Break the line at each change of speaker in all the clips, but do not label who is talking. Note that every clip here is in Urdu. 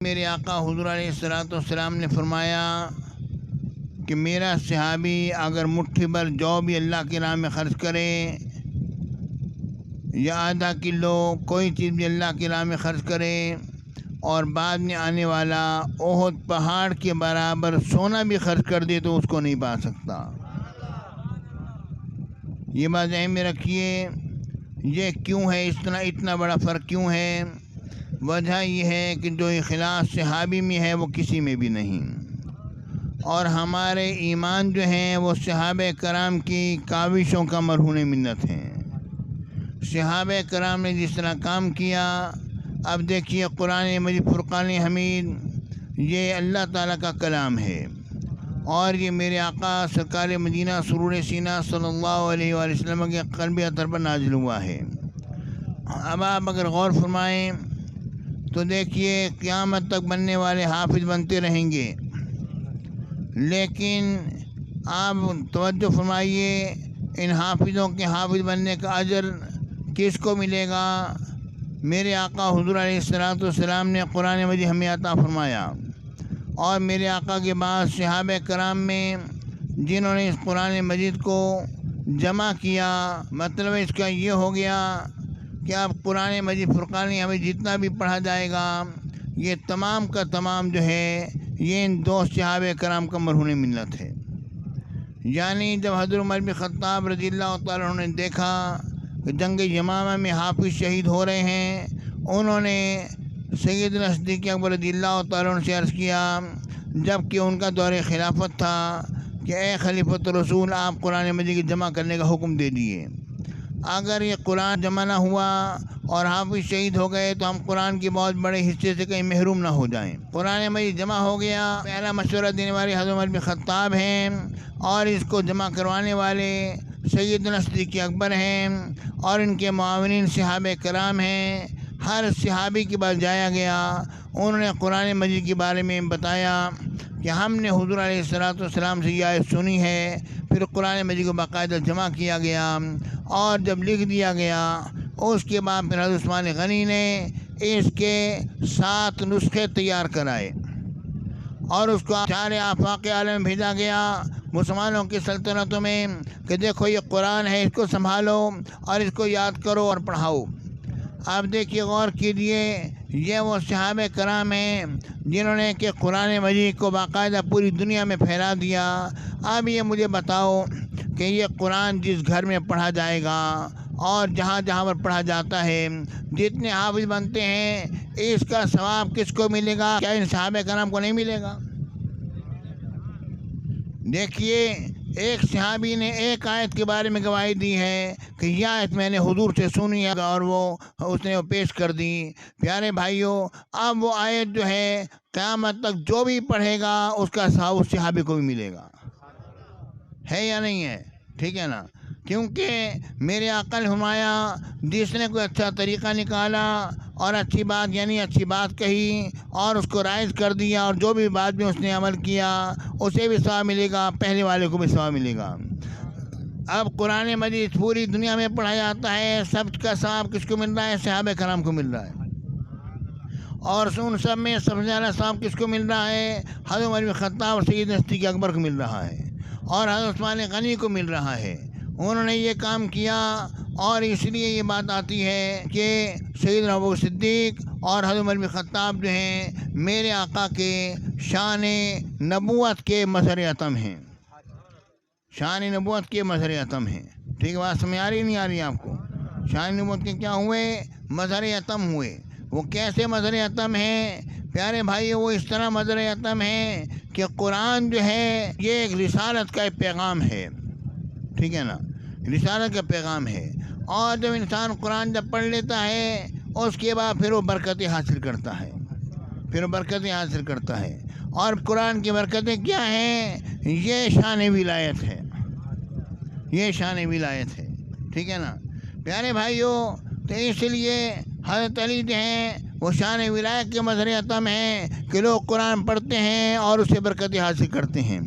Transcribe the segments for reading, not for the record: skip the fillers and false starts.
میرے آقا حضور علیہ الصلوۃ والسلام نے فرمایا کہ میرا صحابی اگر مٹھی بھر جو بھی اللہ کی راہ میں خرچ کرے یا آدھا کلو کوئی چیز بھی اللہ کی راہ میں خرچ کرے اور بعد میں آنے والا احد پہاڑ کے برابر سونا بھی خرچ کر دے تو اس کو نہیں پا سکتا۔ یہ بات ذہن میں رکھیے۔ یہ کیوں ہے، اتنا بڑا فرق کیوں ہے؟ وجہ یہ ہے کہ جو اخلاص صحابی میں ہے وہ کسی میں بھی نہیں، اور ہمارے ایمان جو ہیں وہ صحابہ کرام کی کاوشوں کا مرہون منت ہیں۔ صحابہ کرام نے جس طرح کام کیا، اب دیکھیے قرآن مجید فرقان حمید یہ اللہ تعالیٰ کا کلام ہے، اور یہ میرے آقا سرکار مدینہ سرور سینہ صلی اللہ علیہ وآلہ وسلم کے قلب اطہر پر نازل ہوا ہے۔ اب آپ اگر غور فرمائیں تو دیکھیے قیامت تک بننے والے حافظ بنتے رہیں گے، لیکن آپ توجہ فرمائیے ان حافظوں کے حافظ بننے کا اجر کس کو ملے گا؟ میرے آقا حضور علیہ الصلوۃ والسلام نے قرآن مجید ہمیں عطا فرمایا، اور میرے آقا کے بعد صحابہ کرام میں جنہوں نے اس قرآن مجید کو جمع کیا، مطلب اس کا یہ ہو گیا کہ اب قرآن مجید فرقان ہمیں جتنا بھی پڑھا جائے گا یہ تمام کا تمام جو ہے یہ ان دو صحابہ کرام کا مرہون منت ہے۔ یعنی جب حضرت عمر بن خطاب رضی اللہ تعالیٰ عنہ نے دیکھا کہ جنگ یمامہ میں حافظ شہید ہو رہے ہیں، انہوں نے سیدنا صدیق اکبر رضی اللہ تعالیٰ عنہ سے عرض کیا، جب کہ ان کا دور خلافت تھا، کہ اے خلیفۃ رسول آپ قرآن مجید کی جمع کرنے کا حکم دے دیے۔ اگر یہ قرآن جمع نہ ہوا اور حافظ شہید ہو گئے تو ہم قرآن کے بہت بڑے حصے سے کہیں محروم نہ ہو جائیں۔ قرآن مجید جمع ہو گیا، پہلا مشورہ دینے والے حضرت عمر بن خطاب ہیں، اور اس کو جمع کروانے والے سیدنا صدیق اکبر ہیں، اور ان کے معاونین صحابہ کرام ہیں۔ ہر صحابی کے پاس جایا گیا، انہوں نے قرآن مجید کے بارے میں بتایا کہ ہم نے حضور علیہ الصلوۃ والسلام سے یہ آیت سنی ہے۔ پھر قرآن مجید کو باقاعدہ جمع کیا گیا، اور جب لکھ دیا گیا اس کے بعد پھر حضرت عثمان غنی نے اس کے 7 نسخے تیار کرائے، اور اس کو سارے آفاق عالم میں بھیجا گیا مسلمانوں کی سلطنتوں میں کہ دیکھو یہ قرآن ہے، اس کو سنبھالو اور اس کو یاد کرو اور پڑھاؤ۔ آپ دیکھیے، غور کیجیے، یہ وہ صحابہ کرام ہیں جنہوں نے کہ قرآن مجید کو باقاعدہ پوری دنیا میں پھیلا دیا۔ اب یہ مجھے بتاؤ کہ یہ قرآن جس گھر میں پڑھا جائے گا اور جہاں جہاں پر پڑھا جاتا ہے، جتنے حافظ بنتے ہیں، اس کا ثواب کس کو ملے گا؟ کیا ان صحابہ کرام کو نہیں ملے گا؟ دیکھیے، ایک صحابی نے ایک آیت کے بارے میں گواہی دی ہے کہ یہ آیت میں نے حضور سے سنی ہے، اور اس نے پیش کر دی۔ پیارے بھائیوں، اب وہ آیت جو ہے قیامت تک جو بھی پڑھے گا اس کا ثواب اس صحابی کو بھی ملے گا، ہے یا نہیں ہے؟ ٹھیک ہے نا؟ کیونکہ میرے آقا نے فرمایا جس نے کوئی اچھا طریقہ نکالا اور اچھی بات یعنی اچھی بات کہی اور اس کو رائج کر دیا، اور جو بھی بعد میں اس نے عمل کیا اسے بھی ثواب ملے گا، پہلے والے کو بھی ثواب ملے گا۔ اب قرآن مجید پوری دنیا میں پڑھا جاتا ہے، سب کا ثواب کس کو مل رہا ہے؟ صحابہ کرام کو مل رہا ہے، اور ان سب میں سب سے زیادہ ثواب کس کو مل رہا ہے؟ حضرت عمر بن خطاب اور سیدنا صدیق اکبر کو مل رہا ہے، اور حضرت عثمان غنی کو مل رہا ہے۔ انہوں نے یہ کام کیا، اور اس لیے یہ بات آتی ہے کہ سیدنا ابوبکر صدیق اور حضرت عمر بن خطاب جو ہیں میرے آقا کے شان نبوت کے مظہر عتم ہیں، شان نبوت کے مظہر عتم ہیں۔ ٹھیک ہے، بات سمجھ آ رہی نہیں آ رہی آپ کو؟ شان نبوت کے کیا ہوئے؟ مظہر عتم ہوئے۔ وہ کیسے مظہر عتم ہیں؟ پیارے بھائی، وہ اس طرح مظہر عتم ہیں کہ قرآن جو ہے یہ ایک رسالت کا ایک پیغام ہے، ٹھیک ہے نا؟ رسالت کا پیغام ہے، اور جب انسان قرآن جب پڑھ لیتا ہے اس کے بعد پھر وہ برکتیں حاصل کرتا ہے، اور قرآن کی برکتیں کیا ہیں؟ یہ شان ولایت ہے، ٹھیک ہے نا؟ پیارے بھائیوں، تو اس لیے حضرت علی جو ہیں وہ شان ولایت کے مظہر عتم ہیں کہ لوگ قرآن پڑھتے ہیں اور اسے برکتیں حاصل کرتے ہیں،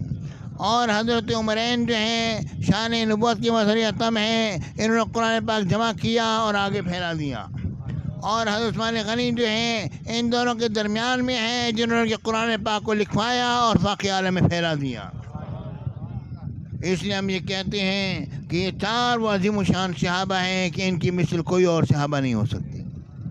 اور حضرت عمرین جو ہیں شان نبوت کے مظہر عتم ہیں، انہوں نے قرآن پاک جمع کیا اور آگے پھیلا دیا، اور حضرت عثمان غنی جو ہیں ان دونوں کے درمیان میں ہیں، جنہوں نے قرآن پاک کو لکھوایا اور باقی عالم میں پھیلا دیا۔ اس لیے ہم یہ کہتے ہیں کہ یہ چار وہ عظیم الشان صحابہ ہیں کہ ان کی مثل کوئی اور صحابہ نہیں ہو سکتا۔